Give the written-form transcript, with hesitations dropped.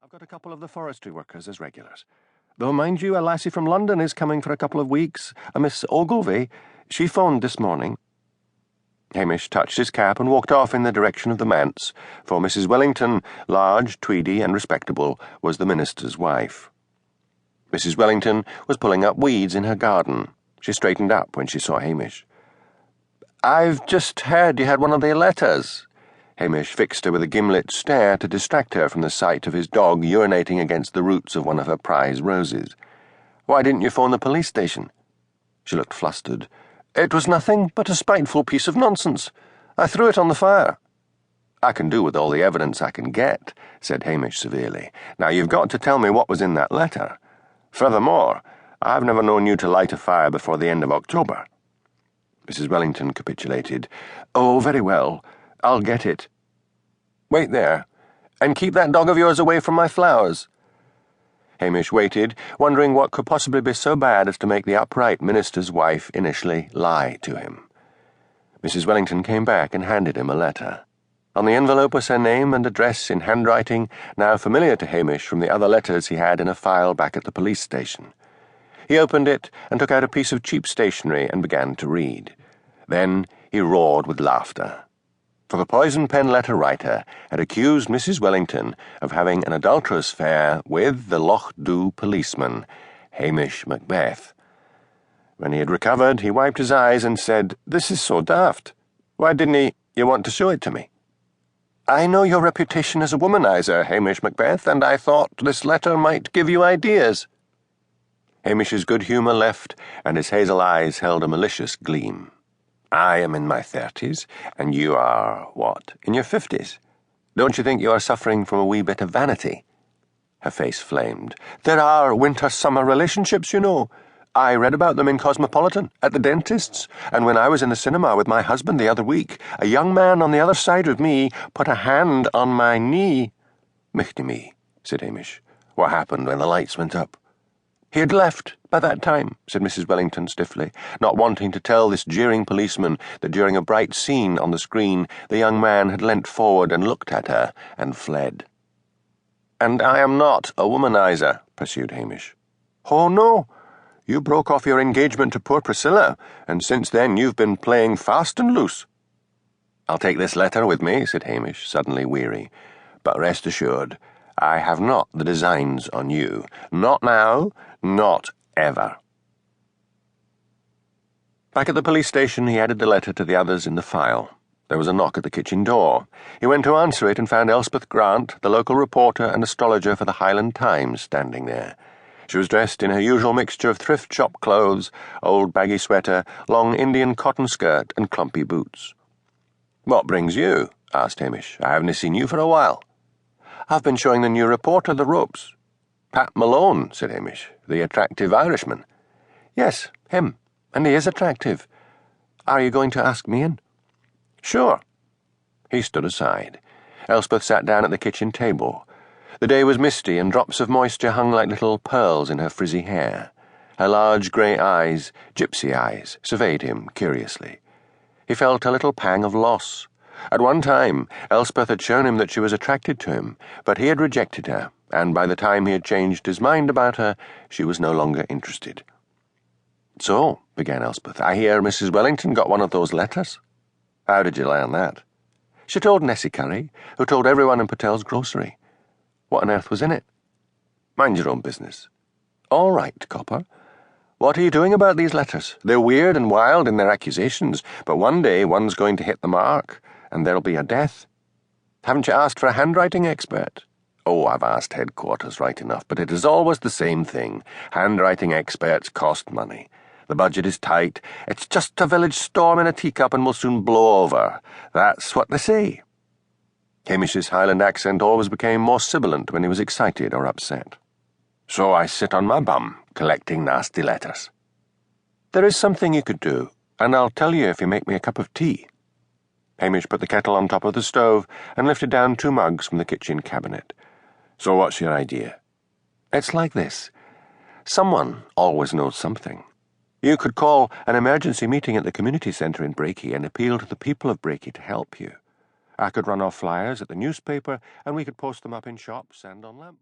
I've got a couple of the forestry workers as regulars. Though, mind you, a lassie from London is coming for a couple of weeks, a Miss Ogilvie. She phoned this morning." Hamish touched his cap and walked off in the direction of the manse, for Mrs. Wellington, large, tweedy, and respectable, was the minister's wife. Mrs. Wellington was pulling up weeds in her garden. She straightened up when she saw Hamish. "I've just heard you had one of their letters." Hamish fixed her with a gimlet stare to distract her from the sight of his dog urinating against the roots of one of her prize roses. "Why didn't you phone the police station?" She looked flustered. "It was nothing but a spiteful piece of nonsense. I threw it on the fire." "I can do with all the evidence I can get," said Hamish severely. "Now you've got to tell me what was in that letter. Furthermore, I've never known you to light a fire before the end of October." Mrs. Wellington capitulated. "Oh, very well. I'll get it. Wait there, and keep that dog of yours away from my flowers." Hamish waited, wondering what could possibly be so bad as to make the upright minister's wife initially lie to him. Mrs. Wellington came back and handed him a letter. On the envelope was her name and address in handwriting now familiar to Hamish from the other letters he had in a file back at the police station. He opened it and took out a piece of cheap stationery and began to read. Then he roared with laughter. For the poison pen letter writer had accused Mrs. Wellington of having an adulterous affair with the Lochdubh policeman, Hamish Macbeth. When he had recovered, he wiped his eyes and said, "This is so daft. Why didn't you want to show it to me?" "I know your reputation as a womanizer, Hamish Macbeth, and I thought this letter might give you ideas." Hamish's good humour left, and his hazel eyes held a malicious gleam. "I am in my 30s, and you are, what, in your 50s? Don't you think you are suffering from a wee bit of vanity?" Her face flamed. "There are winter-summer relationships, you know. I read about them in Cosmopolitan, at the dentist's, and when I was in the cinema with my husband the other week, a young man on the other side of me put a hand on my knee." "Michty me," said Hamish. "What happened when the lights went up?" "He had left by that time," said Mrs. Wellington stiffly, not wanting to tell this jeering policeman that during a bright scene on the screen the young man had leant forward and looked at her and fled. "And I am not a womanizer," pursued Hamish. "Oh, no. You broke off your engagement to poor Priscilla, and since then you've been playing fast and loose." "I'll take this letter with me," said Hamish, suddenly weary. "But rest assured, I have not the designs on you. Not now, not ever." Back at the police station, he added the letter to the others in the file. There was a knock at the kitchen door. He went to answer it and found Elspeth Grant, the local reporter and astrologer for the Highland Times, standing there. She was dressed in her usual mixture of thrift shop clothes, old baggy sweater, long Indian cotton skirt, and clumpy boots. "What brings you?" asked Hamish. "I haven't seen you for a while." "I've been showing the new reporter the ropes." "Pat Malone," said Hamish, "the attractive Irishman." "Yes, him, and he is attractive. Are you going to ask me in?" "Sure." He stood aside. Elspeth sat down at the kitchen table. The day was misty, and drops of moisture hung like little pearls in her frizzy hair. Her large grey eyes, gypsy eyes, surveyed him curiously. He felt a little pang of loss. At one time, Elspeth had shown him that she was attracted to him, but he had rejected her, and by the time he had changed his mind about her, she was no longer interested. "So," began Elspeth, "I hear Mrs. Wellington got one of those letters." "How did you learn that?" "She told Nessie Curry, who told everyone in Patel's grocery." "What on earth was in it?" "Mind your own business." "All right, copper. What are you doing about these letters? They're weird and wild in their accusations, but one day one's going to hit the mark, and there'll be a death. Haven't you asked for a handwriting expert?" "Oh, I've asked headquarters right enough, but it is always the same thing. Handwriting experts cost money. The budget is tight. It's just a village storm in a teacup and will soon blow over. That's what they say." Hamish's Highland accent always became more sibilant when he was excited or upset. "So I sit on my bum, collecting nasty letters." "There is something you could do, and I'll tell you if you make me a cup of tea." Hamish put the kettle on top of the stove and lifted down 2 mugs from the kitchen cabinet. "So what's your idea?" "It's like this. Someone always knows something. You could call an emergency meeting at the community centre in Brakey and appeal to the people of Brakey to help you. I could run off flyers at the newspaper, and we could post them up in shops and on lamps."